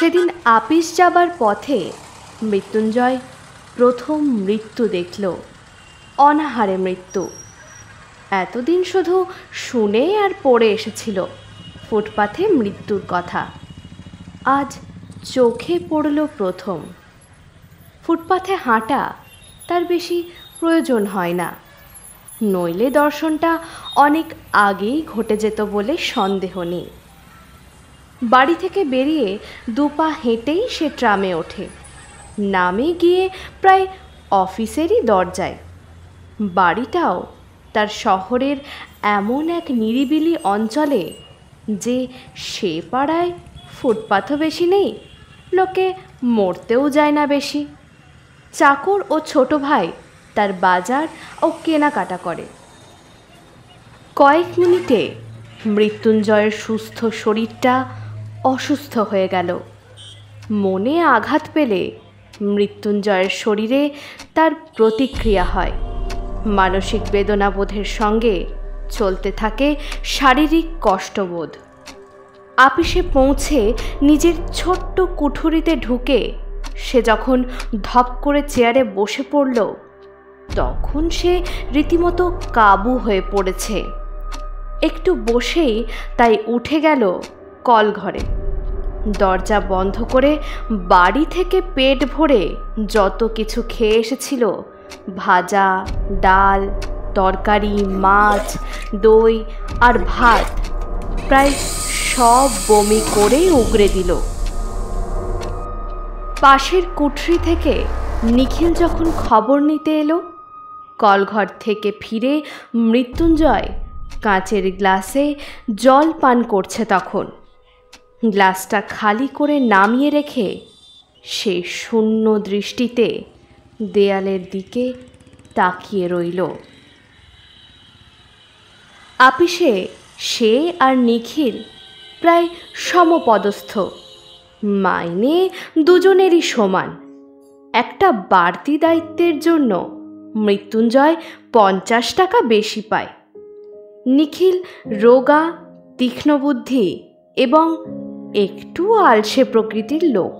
সেদিন আপিস যাবার পথে মৃত্যুঞ্জয় প্রথম মৃত্যু দেখল, অনাহারে মৃত্যু। এতদিন শুধু শুনে আর পড়ে এসেছিল ফুটপাথে মৃত্যুর কথা, আজ চোখে পড়ল প্রথম। ফুটপাথে হাঁটা তার বেশি প্রয়োজন হয় না, নইলে দর্শনটা অনেক আগেই ঘটে যেত বলে সন্দেহ নেই। বাড়ি থেকে বেরিয়ে দুপা হেঁটেই সে ট্রামে ওঠে, নামে গিয়ে প্রায় অফিসেরই দরজায়। বাড়িটাও তার শহরের এমন এক নিরিবিলি অঞ্চলে যে সে পাড়ায় ফুটপাথও বেশি নেই, লোকে মরতেও যায় না বেশি। চাকর ও ছোট ভাই তার বাজার ও কেনাকাটা করে। কয়েক মিনিটে মৃত্যুঞ্জয়ের সুস্থ শরীরটা অসুস্থ হয়ে গেল। মনে আঘাত পেলে মৃত্যুঞ্জয়ের শরীরে তার প্রতিক্রিয়া হয়। মানসিক বেদনাবোধের সঙ্গে চলতে থাকে শারীরিক কষ্টবোধ। আপিসে পৌঁছে নিজের ছোট্ট কুঠুরিতে ঢুকে সে যখন ধপ করে চেয়ারে বসে পড়ল, তখন সে রীতিমতো কাবু হয়ে পড়েছে। একটু বসেই তাই উঠে গেল কলঘরে। দরজা বন্ধ করে বাড়ি থেকে পেট ভরে যত কিছু খেয়ে এসেছিল, ভাজা, ডাল, তরকারি, মাছ, দই আর ভাত, প্রায় সব বমি করে উগরে দিল। পাশের কুঠরি থেকে নিখিল যখন খবর নিতে এলো, কলঘর থেকে ফিরে মৃত্যুঞ্জয় কাঁচের গ্লাসে জল পান করছে তখন। গ্লাসটা খালি করে নামিয়ে রেখে সে শূন্য দৃষ্টিতে দেয়ালের দিকে তাকিয়ে রইল। আপিসে সে আর নিখিল প্রায় সমপদস্থ, মাইনে দুজনেরই সমান। একটা বাড়তি দায়িত্বের জন্য মৃত্যুঞ্জয় 50 টাকা বেশি পায়। নিখিল রোগা, তীক্ষ্ণ বুদ্ধি এবং একটু আলসে প্রকৃতির লোক।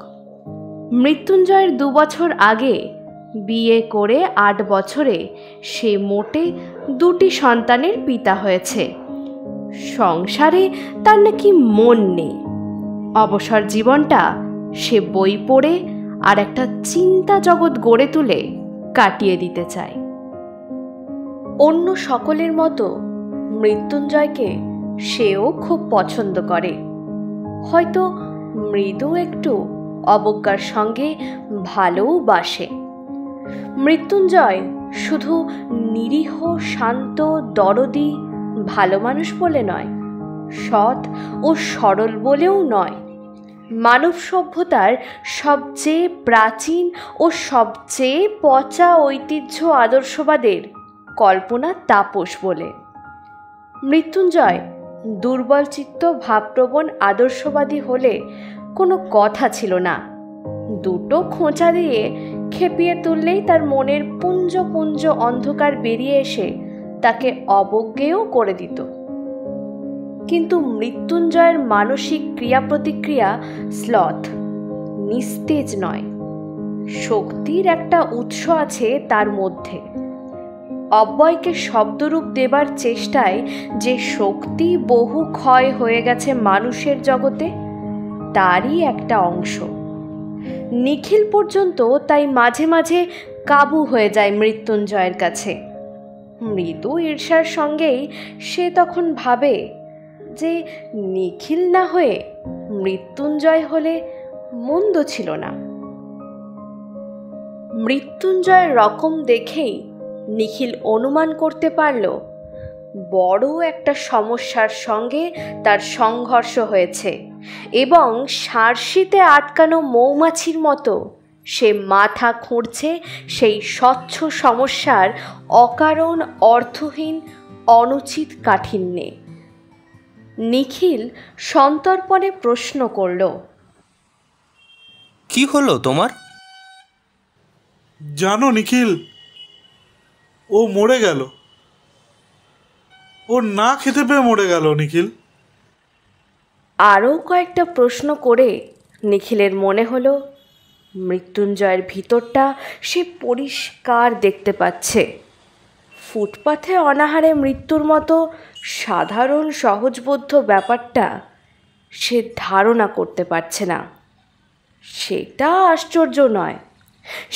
মৃত্যুঞ্জয়ের 2 বছর আগে বিয়ে করে 8 বছরে সে মোটে 2টি সন্তানের পিতা হয়েছে। সংসারে তার নাকি মন নেই। অবসর জীবনটা সে বই পড়ে আর একটা চিন্তা জগৎ গড়ে তুলে কাটিয়ে দিতে চায়। অন্য সকলের মতো মৃত্যুঞ্জয়কে সেও খুব পছন্দ করে, হয়তো মৃদু একটু অবজ্ঞার সঙ্গে ভালোবাসে। মৃত্যুঞ্জয় শুধু নিরীহ, শান্ত, দরদি, ভালো মানুষ বলে নয়, সৎ ও সরল বলেও নয়, মানব সভ্যতার সবচেয়ে প্রাচীন ও সবচেয়ে পচা ঐতিহ্য আদর্শবাদের কল্পনা তাপস বলে। মৃত্যুঞ্জয় দুর্বলচিত্ত, ভাবপ্রবণ আদর্শবাদী হলে কোনো কথা ছিল না। 2টো খোঁচা দিয়ে খেপিয়ে তুললেই তার মনের পুঞ্জ পুঞ্জ অন্ধকার বেরিয়ে এসে তাকে অবজ্ঞেয় করে দিত। কিন্তু মৃত্যুঞ্জয়ের মানসিক ক্রিয়া প্রতিক্রিয়া স্লথ, নিস্তেজ নয়। শক্তির একটা উৎস আছে তার মধ্যে। অব্যয়কে শব্দরূপ দেবার চেষ্টায় যে শক্তি বহু ক্ষয় হয়ে গেছে মানুষের জগতে, তারই একটা অংশ। নিখিল পর্যন্ত তাই মাঝে মাঝে কাবু হয়ে যায় মৃত্যুঞ্জয়ের কাছে। মৃদু ঈর্ষার সঙ্গেই সে তখন ভাবে যে নিখিল না হয়ে মৃত্যুঞ্জয় হলে মন্দ ছিল না। মৃত্যুঞ্জয়ের রকম দেখেই নিখিল অনুমান করতে পারল বড় একটা সমস্যার সঙ্গে তার সংঘর্ষ হয়েছে এবং সারশিতে আটকানো মৌমাছির মতো সে মাথা খুঁড়ছে সেই স্বচ্ছ সমস্যার অকারণ, অর্থহীন, অনুচিত কাঠিন্যে। নিখিল সন্তর্পণে প্রশ্ন করল, কি হলো তোমার? জানো নিখিল, ও মরে গেল। ও না খেতে পেয়ে মরে গেল নিখিল। আরও কয়েকটা প্রশ্ন করে নিখিলের মনে হলো মৃত্যুঞ্জয়ের ভিতরটা সে পরিষ্কার দেখতে পাচ্ছে। ফুটপাথে অনাহারে মৃত্যুর মতো সাধারণ সহজবোধ্য ব্যাপারটা সে ধারণা করতে পারছে না। সেটা আশ্চর্য নয়।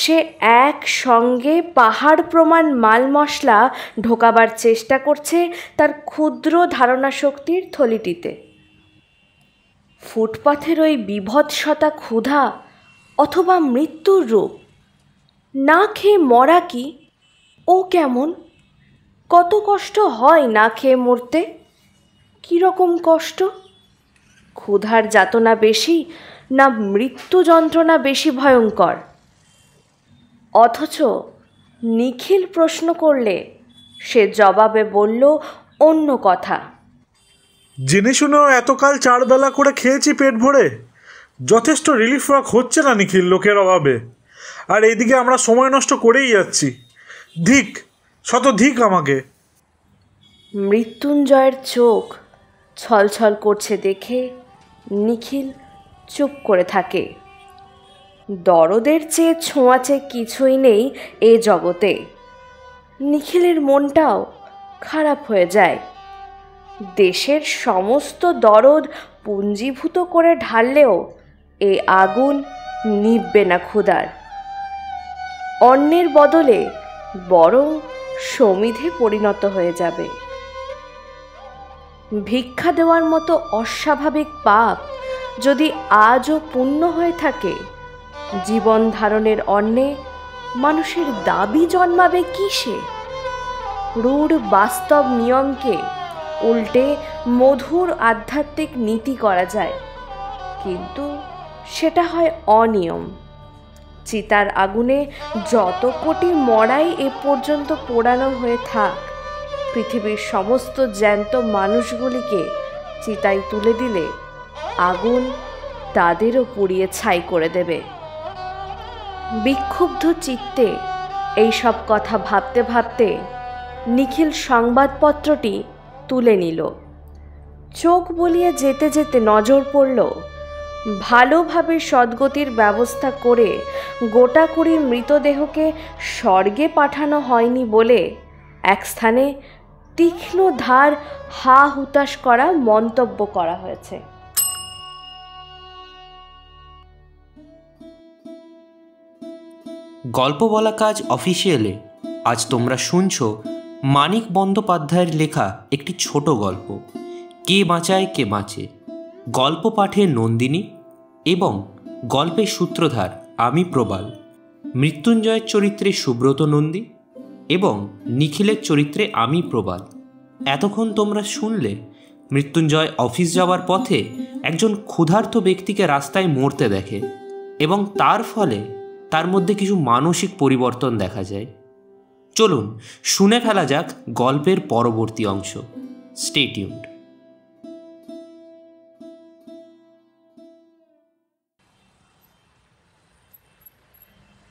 সে একসঙ্গে পাহাড় প্রমাণ মাল মশলা ঢোকাবার চেষ্টা করছে তার ক্ষুদ্র ধারণা শক্তির থলিটিতে। ফুটপাথের ওই বিভৎসতা ক্ষুধা অথবা মৃত্যুর রূপ। না খেয়ে মরা কি? ও কেমন? কত কষ্ট হয় না খেয়ে মরতে? কীরকম কষ্ট? ক্ষুধার যাতনা বেশি না মৃত্যু যন্ত্রণা বেশি ভয়ঙ্কর? অথচ নিখিল প্রশ্ন করলে সে জবাবে বলল অন্য কথা। জেনে শুনেও এতকাল 4 বেলা করে খেয়েছি পেট ভরে, যথেষ্ট রিলিফ ওয়ার্ক হচ্ছে না নিখিল লোকের অভাবে। আর এইদিকে আমরা সময় নষ্ট করেই যাচ্ছি। ধিক, শত ধিক আমাকে। মৃত্যুঞ্জয়ের চোখ ছলছল করছে দেখে নিখিল চুপ করে থাকে। দরদের চেয়ে ছোঁয়াচে কিছুই নেই এ জগতে। নিখিলের মনটাও খারাপ হয়ে যায়। দেশের সমস্ত দরদ পুঞ্জীভূত করে ঢাললেও এ আগুন নিভবে না ক্ষুধার। অন্যের বদলে বরং সমিধে পরিণত হয়ে যাবে। ভিক্ষা দেওয়ার মতো অস্বাভাবিক পাপ যদি আজও পুণ্য হয়ে থাকে, জীবন ধারণের অন্নে মানুষের দাবি জন্মাবে কিসে? রূঢ় বাস্তব নিয়মকে উল্টে মধুর আধ্যাত্মিক নীতি করা যায়, কিন্তু সেটা হয় অনিয়ম। চিতার আগুনে যত কোটি মড়াই এ পর্যন্ত পোড়ানো হয়ে থাক, পৃথিবীর সমস্ত জ্যান্ত মানুষগুলিকে চিতায় তুলে দিলে আগুন তাদেরও পুড়িয়ে ছাই করে দেবে। বিক্ষুব্ধ চিত্তে এই সব কথা ভাবতে ভাবতে নিখিল সংবাদপত্রটি তুলে নিল। চোখ বলিয়ে যেতে যেতে নজর পড়ল ভালোভাবে সদ্গতির ব্যবস্থা করে গোটা কুড়ির মৃতদেহকে স্বর্গে পাঠানো হয়নি বলে এক স্থানে তীক্ষ্ণ ধার হা হুতাশ করা মন্তব্য করা হয়েছে। গল্প বলা কাজ অফিসিয়ালে আজ তোমরা শুনছো মানিক বন্দ্যোপাধ্যায়ের লেখা একটি ছোট গল্প, কে বাঁচায় কে বাঁচে। গল্প পাঠে নন্দিনী এবং গল্পের সূত্রধার আমি প্রবাল। মৃত্যুঞ্জয়ের চরিত্রে সুব্রত নন্দী এবং নিখিলের চরিত্রে আমি প্রবাল। এতক্ষণ তোমরা শুনলে মৃত্যুঞ্জয় অফিস যাওয়ার পথে একজন ক্ষুধার্ত ব্যক্তিকে রাস্তায় মরতে দেখে এবং তার ফলে তার মধ্যে কিছু মানসিক পরিবর্তন দেখা যায়। চলুন শুনে ফেলা যাক গল্পের পরবর্তী অংশ। Stay tuned.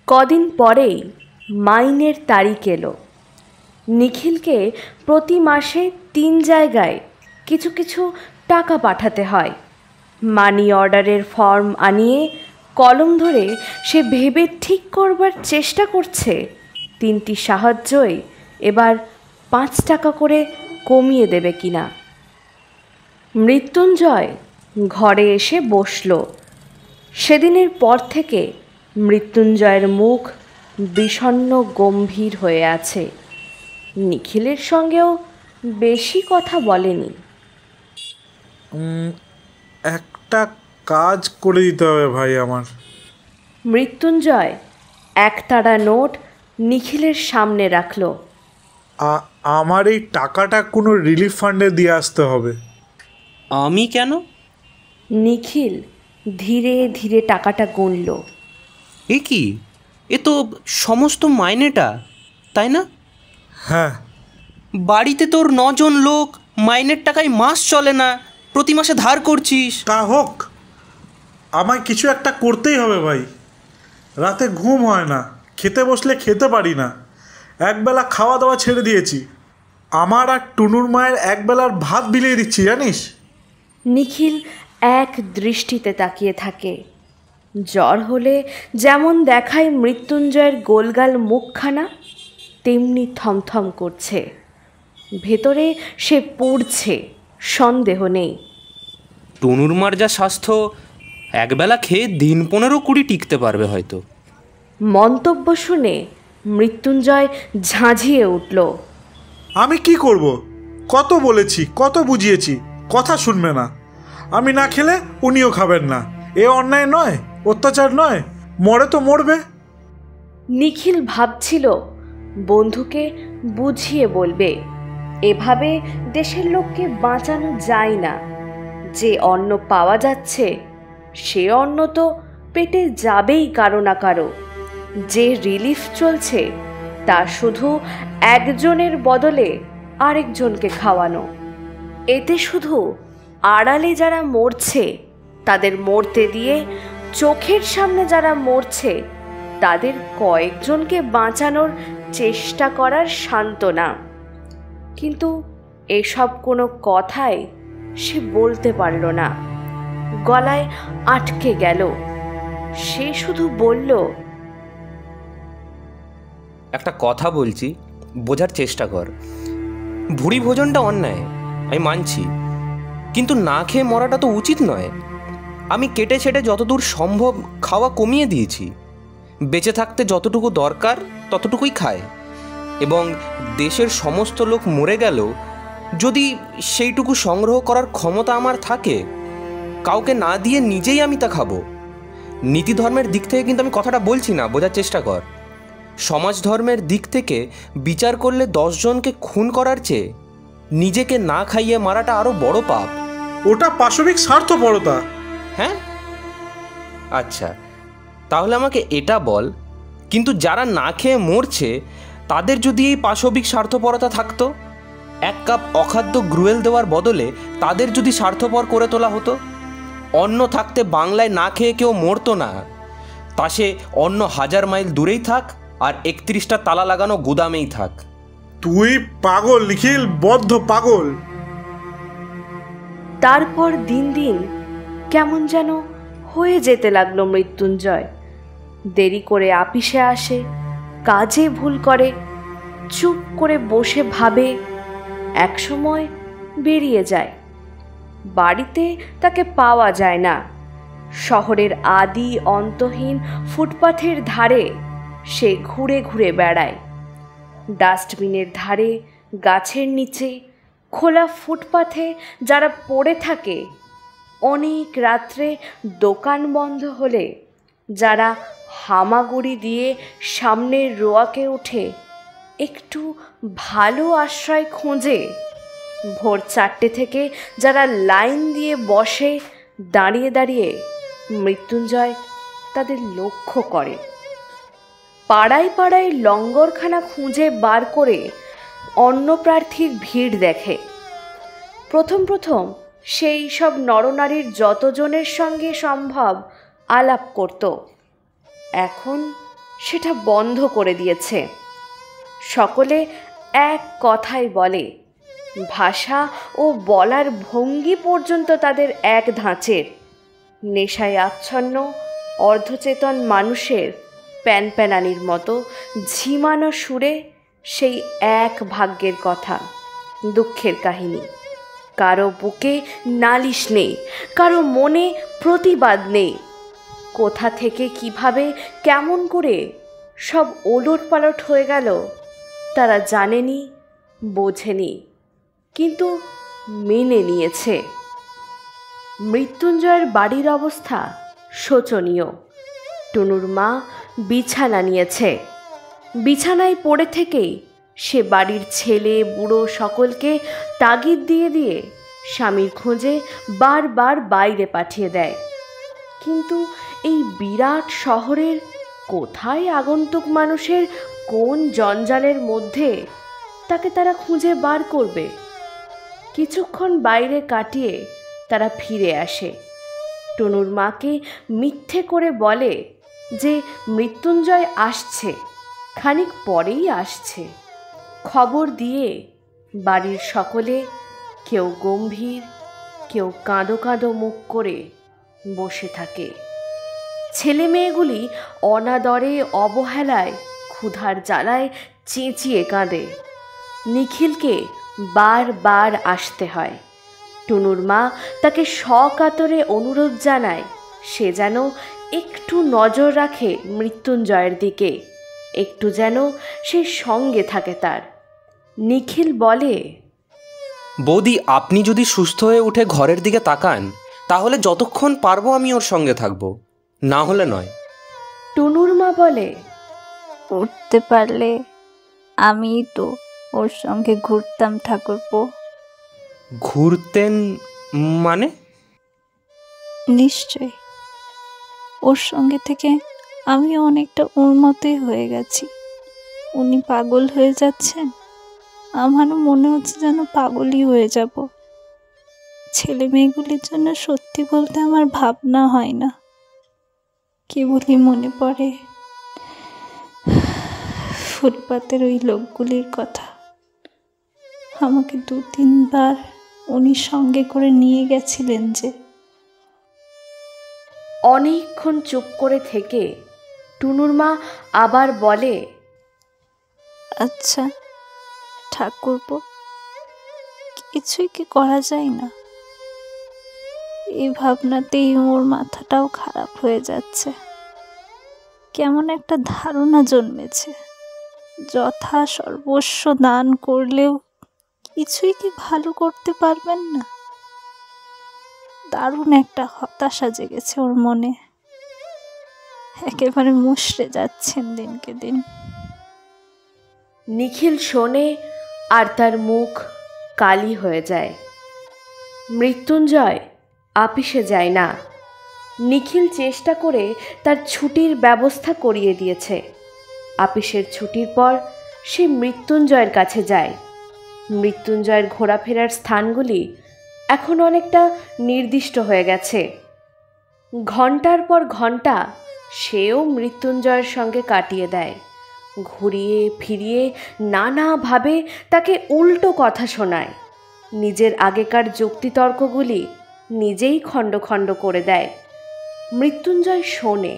কদিন পরেই মাইনের তারিখ এলো। নিখিলকে প্রতি মাসে 3 জায়গায় কিছু কিছু টাকা পাঠাতে হয়। মানি অর্ডারের ফর্ম আনিয়ে কলম ধরে সে ভেবে ঠিক করবার চেষ্টা করছে 3টি সাহায্যই এবার 5 টাকা করে কমিয়ে দেবে কিনা। মৃত্যুঞ্জয় ঘরে এসে বসল। সেদিনের পর থেকে মৃত্যুঞ্জয়ের মুখ বিষণ্ণ গম্ভীর হয়ে আছে। নিখিলের সঙ্গেও বেশি কথা বলেনি। একটা কাজ করে দিতে হবে ভাই আমার। মৃত্যুঞ্জয় একতাড়া নোট নিখিলের সামনে রাখল। আমার এই টাকাটা কোনো রিলিফ ফান্ডে দিয়ে আসতে হবে। আমি কেন? নিখিল ধীরে ধীরে টাকাটা গুনল। এ কি, এ তো সমস্ত মাইনেটা, তাই না? হ্যাঁ। বাড়িতে তোর 9 জন লোক, মাইনের টাকায় মাস চলে না, প্রতি মাসে ধার করছিস। তা হোক, আমায় কিছু একটা করতেই হবে ভাই। রাতে ঘুম হয় না, খেতে বসলে খেতে পারি না, একবেলা খাওয়া দাওয়া ছেড়ে দিয়েছি। আমার আর টুনুর মায়ের একবেলার ভাত বিলিয়ে দিচ্ছি জানিস। নিখিল এক দৃষ্টিতে তাকিয়ে থাকে। জ্বর হলে যেমন দেখায় মৃত্যুঞ্জয়ের গোলগাল মুখখানা, তেমনি থমথম করছে। ভেতরে সে পুড়ছে, সন্দেহ নেই। টুনুর মার যা স্বাস্থ্য, একবেলা খেয়ে দিন 15-20 টিকতে পারবে হয়তো। মন্তব্য শুনে মৃত্যুঞ্জয় ঝাঁঝিয়ে উঠল। আমি কি করব? কত বলেছি, কত বুঝিয়েছি, কথা শুনবে না। আমি না খেলে উনিও খাবেন না। এ অন্যায় নয়, অত্যাচার নয়, মরে তো মরবে। নিখিল ভাবছিল বন্ধুকে বুঝিয়ে বলবে, এভাবে দেশের লোককে বাঁচানো যায় না। যে অন্ন পাওয়া যাচ্ছে সে অন্ন তো পেটে যাবেই কারো না কারো। যে রিলিফ চলছে তা শুধু একজনের বদলে আরেকজনকে খাওয়ানো। এতে শুধু আড়ালে যারা মরছে তাদের মরতে দিয়ে চোখের সামনে যারা মরছে তাদের কয়েকজনকে বাঁচানোর চেষ্টা করার সান্ত্বনা। কিন্তু এসব কোনো কথাই সে বলতে পারল না, গলায় আটকে গেল। সে শুধু বলল, একটা কথা বলছি, বোঝার চেষ্টা কর। ভুঁড়ি ভোজনটা অন্যায়, আমি মানছি, কিন্তু না খেয়ে মরাটা তো উচিত নয়। আমি কেটে ছেটে যতদূর সম্ভব খাওয়া কমিয়ে দিয়েছি। বেঁচে থাকতে যতটুকু দরকার ততটুকুই খায়, এবং দেশের সমস্ত লোক মরে গেল যদি সেইটুকু সংগ্রহ করার ক্ষমতা আমার থাকে, কাউকে না দিয়ে নিজেই আমি তা খাবো। নীতি ধর্মের দিক থেকে কিন্তু আমি কথাটা বলছি না, বোঝার চেষ্টা কর। সমাজ ধর্মের দিক থেকে বিচার করলে 10 জনকে খুন করার চেয়ে নিজেকে না খাইয়ে মারাটা আরও বড় পাপ। ওটা পাশবিক স্বার্থপরতা। হ্যাঁ, আচ্ছা, তাহলে আমাকে এটা বল, কিন্তু যারা না খেয়ে মরছে তাদের যদি এই পাশবিক স্বার্থপরতা থাকতো, 1 কাপ অখাদ্য গ্রুয়েল দেওয়ার বদলে তাদের যদি স্বার্থপর করে তোলা হতো, অন্ন থাকতে বাংলায় না খেয়ে কেউ মরতো না, তা সে অন্য 1000 মাইল দূরেই থাক আর 31টা তালা লাগানো গুদামেই থাক। তুই পাগল নিখিল, বদ্ধ পাগল। তারপর দিন দিন কেমন যেন হয়ে যেতে লাগলো মৃত্যুঞ্জয়। দেরি করে আপিসে আসে, কাজে ভুল করে, চুপ করে বসে ভাবে, একসময় বেরিয়ে যায়। বাড়িতে তাকে পাওয়া যায় না। শহরের আদি অন্তহীন ফুটপাথের ধারে সে ঘুরে ঘুরে বেড়ায়। ডাস্টবিনের ধারে, গাছের নিচে, খোলা ফুটপাথে যারা পড়ে থাকে, অনেক রাত্রে দোকান বন্ধ হলে যারা হামাগুড়ি দিয়ে সামনের রোয়াকে উঠে একটু ভালো আশ্রয় খোঁজে, ভোর 4টে থেকে যারা লাইন দিয়ে বসে দাঁড়িয়ে দাঁড়িয়ে, মৃত্যুঞ্জয় তাদের লক্ষ্য করে। পাড়ায় পাড়ায় লঙ্গরখানা খুঁজে বার করে অন্নপ্রার্থীর ভিড় দেখে। প্রথম প্রথম সেই সব নরনারীর যতজনের সঙ্গে সম্ভব আলাপ করত, এখন সেটা বন্ধ করে দিয়েছে। সকলে এক কথাই বলে, ভাষা ও বলার ভঙ্গি পর্যন্ত তাদের এক ধাঁচের। নেশায় আচ্ছন্ন অর্ধচেতন মানুষের প্যানপ্যানানির মতো ঝিমানো সুরে সেই এক ভাগ্যের কথা, দুঃখের কাহিনী। কারো বুকে নালিশ নেই, কারো মনে প্রতিবাদ নেই। কোথা থেকে কিভাবে কেমন করে সব ওলট পালট হয়ে গেল তারা জানেনি, বোঝেনি, কিন্তু মেনে নিয়েছে। মৃত্যুঞ্জয়ের বাড়ির অবস্থা শোচনীয়। টুনুর মা বিছানা নিয়েছে। বিছানায় পড়ে থেকেই সে বাড়ির ছেলে বুড়ো সকলকে তাগিদ দিয়ে দিয়ে স্বামীর খোঁজে বারবার বাইরে পাঠিয়ে দেয়। কিন্তু এই বিরাট শহরের কোথায় আগন্তুক মানুষের কোন জঞ্জালের মধ্যে তাকে তারা খুঁজে বার করবে? কিছুক্ষণ বাইরে কাটিয়ে তারা ফিরে আসে। টুনুর মাকে মিথ্যে করে বলে যে মৃত্যুঞ্জয় আসছে, খানিক পরেই আসছে। খবর দিয়ে বাড়ির সকলে কেউ গম্ভীর, কেউ কাঁদো কাঁদো মুখ করে বসে থাকে। ছেলে মেয়েগুলি অনাদরে অবহেলায় ক্ষুধার জ্বালায় চেঁচিয়ে কাঁদে। নিখিলকে বারবার আসতে হয়। টুনুর মা তাকে সকাতরে অনুরোধ জানায় সে যেন একটু নজর রাখে মৃত্যুঞ্জয়ের দিকে, একটু যেন সে সঙ্গে থাকে তার। নিখিল বলে, বৌদি, আপনি যদি সুস্থ হয়ে উঠে ঘরের দিকে তাকান তাহলে যতক্ষণ পারবো আমি ওর সঙ্গে থাকবো, না হলে নয়। টুনুর মা বলে, উঠতে পারলে আমি তো ওর সঙ্গে ঘুরতাম ঠাকুরপো। ঘুরতেন মানে? নিশ্চয়, ওর সঙ্গে থেকে আমি অনেকটা ওর মতোই হয়ে গেছি। উনি পাগল হয়ে যাচ্ছেন, আমারও মনে হচ্ছে যেন পাগলই হয়ে যাব। ছেলে মেয়েগুলির জন্য সত্যি বলতে আমার ভাবনা হয় না, কেবলই মনে পড়ে ফুটপাতের ওই লোকগুলির কথা। আমাকে 2-3 বার উনি সঙ্গে করে নিয়ে গেছিলেন যে। অনেকক্ষণ চুপ করে থেকে টুনুর মা আবার বলে, আচ্ছা ঠাকুরপো, কিছুই কি করা যায় না? এই ভাবনাতেই ওর মাথাটাও খারাপ হয়ে যাচ্ছে। কেমন একটা ধারণা জন্মেছে যথা সর্বস্ব দান করলেও কিছুই কি ভালো করতে পারবেন না। দারুণ একটা হতাশা জেগেছে ওর মনে, একেবারে মুষড়ে যাচ্ছেন দিনকে দিন। নিখিল শোনে আর তার মুখ কালি হয়ে যায়। মৃত্যুঞ্জয় আপিসে যায় না। নিখিল চেষ্টা করে তার ছুটির ব্যবস্থা করিয়ে দিয়েছে। আপিসের ছুটির পর সে মৃত্যুঞ্জয়ের কাছে যায়। মৃত্যুঞ্জয়ের ঘোরাফেরার স্থানগুলি এখন অনেকটা নির্দিষ্ট হয়ে গেছে। ঘন্টার পর ঘন্টা সেও মৃত্যুঞ্জয়ের সঙ্গে কাটিয়ে দেয়। ঘুরিয়ে ফিরিয়ে নানাভাবে তাকে উল্টো কথা শোনায়। নিজের আগেকার যুক্তিতর্কগুলি নিজেই খণ্ড খণ্ড করে দেয়। মৃত্যুঞ্জয় শোনে,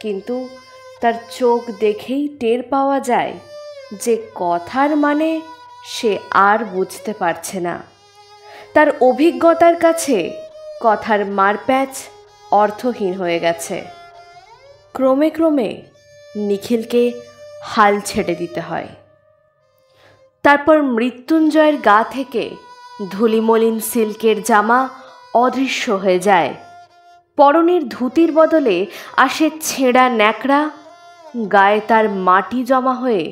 কিন্তু তার চোখ দেখেই টের পাওয়া যায় যে কথার মানে সে আর বুঝতে পারছে না। তার অভিজ্ঞতার কাছে কথার মারপ্যাচ অর্থহীন হয়ে গেছে। ক্রমে ক্রমে নিখিলকে হাল ছেড়ে দিতে হয়। তারপর মৃত্যুঞ্জয়ের গা থেকে ধুলিমলিন সিল্কের জামা অদৃশ্য হয়ে যায়। পরনের ধুতির বদলে আসে ছেঁড়া ন্যাকড়া। গায়ে তার মাটি জমা হয়ে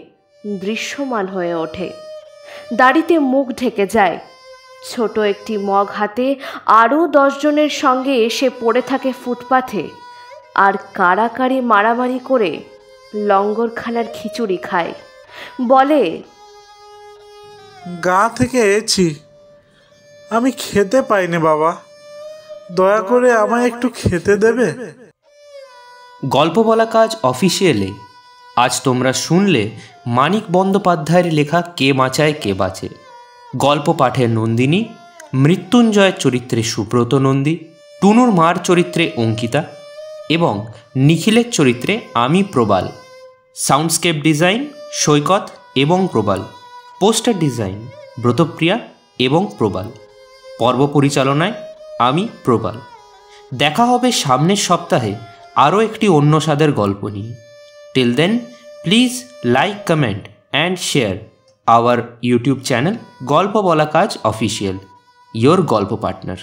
দৃশ্যমান হয়ে ওঠে। দাড়িতে মুখ ঢেকে যায়। ছোট একটি মগ হাতে আরও 10 জনের সঙ্গে এসে পড়ে থাকে ফুটপাথে, আর কাড়াকাড়ি মারামারি করে লঙ্গরখানার খিচুড়ি খায়। বলে, গা থেকে এছি, আমি খেতে পাইনি বাবা, দয়া করে আমায় একটু খেতে দেবে? গল্প বলা কাজ অফিসিয়ালে আজ তোমরা শুনলে মানিক বন্দ্যোপাধ্যায়ের লেখা কে বাঁচায় কে বাঁচে। গল্প পাঠে নন্দিনী, মৃত্যুঞ্জয়ের চরিত্রে সুব্রত নন্দী, টুনুর মার চরিত্রে অঙ্কিতা এবং নিখিলের চরিত্রে আমি প্রবাল। সাউন্ডস্কেপ ডিজাইন সৈকত এবং প্রবাল। পোস্টার ডিজাইন ব্রতপ্রিয়া এবং প্রবাল। পর্ব পরিচালনায় আমি প্রবাল। দেখা হবে সামনের সপ্তাহে আরও একটি অন্য স্বাদের গল্প নিয়ে। Till then please like, comment and share our YouTube channel গল্প বলা কাজ অফিসিয়াল, ইয়োর গল্প পার্টনার।